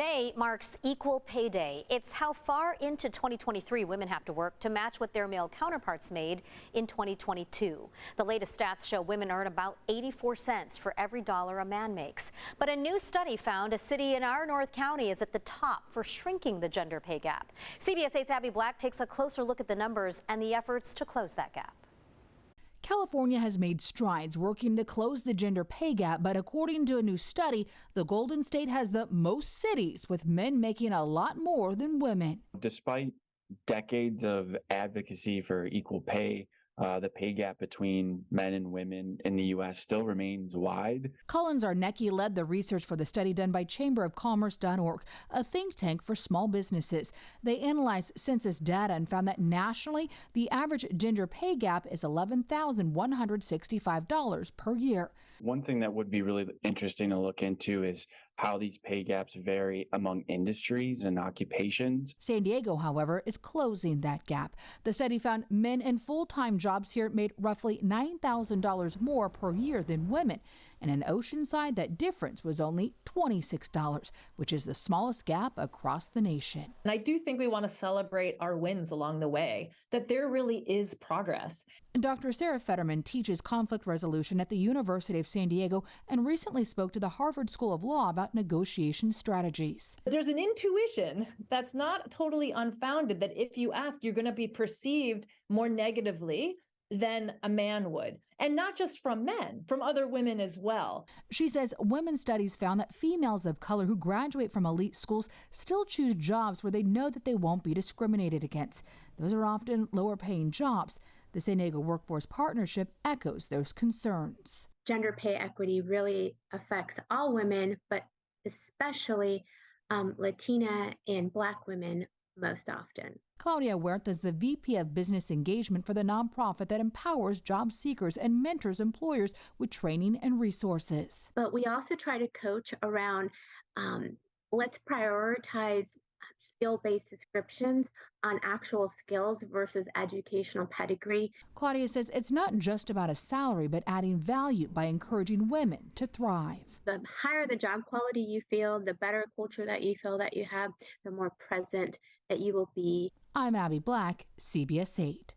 Today marks Equal Pay Day. It's how far into 2023 women have to work to match what their male counterparts made in 2022. The latest stats show women earn about 84 cents for every dollar a man makes. But a new study found a city in our North County is at the top for shrinking the gender pay gap. CBS 8's Abby Black takes a closer look at the numbers and the efforts to close that gap. California has made strides working to close the gender pay gap, but according to a new study, the Golden State has the most cities with men making a lot more than women. Despite decades of advocacy for equal pay, the pay gap between men and women in the U.S. still remains wide. Colin Zarnecki led the research for the study done by chamberofcommerce.org, a think tank for small businesses. They analyzed census data and found that nationally, the average gender pay gap is $11,165 per year. One thing that would be really interesting to look into is how these pay gaps vary among industries and occupations. San Diego, however, is closing that gap. The study found men in full-time jobs here made roughly $9,000 more per year than women. And in Oceanside, that difference was only $26, which is the smallest gap across the nation. And I do think we want to celebrate our wins along the way, that there really is progress. Dr. Sarah Fetterman teaches conflict resolution at the University of San Diego and recently spoke to the Harvard School of Law about negotiation strategies. There's an intuition that's not totally unfounded that if you ask, you're going to be perceived more negatively than a man would. And not just from men, from other women as well. She says women's studies found that females of color who graduate from elite schools still choose jobs where they know that they won't be discriminated against. Those are often lower paying jobs. The San Diego Workforce Partnership echoes those concerns. Gender pay equity really affects all women, but especially Latina and Black women most often. Claudia Huerta is the VP of Business Engagement for the nonprofit that empowers job seekers and mentors employers with training and resources. But we also try to coach around let's prioritize skill-based descriptions on actual skills versus educational pedigree. Claudia says it's not just about a salary, but adding value by encouraging women to thrive. The higher the job quality you feel, the better culture that you feel that you have, the more present that you will be. I'm Abby Black, CBS 8.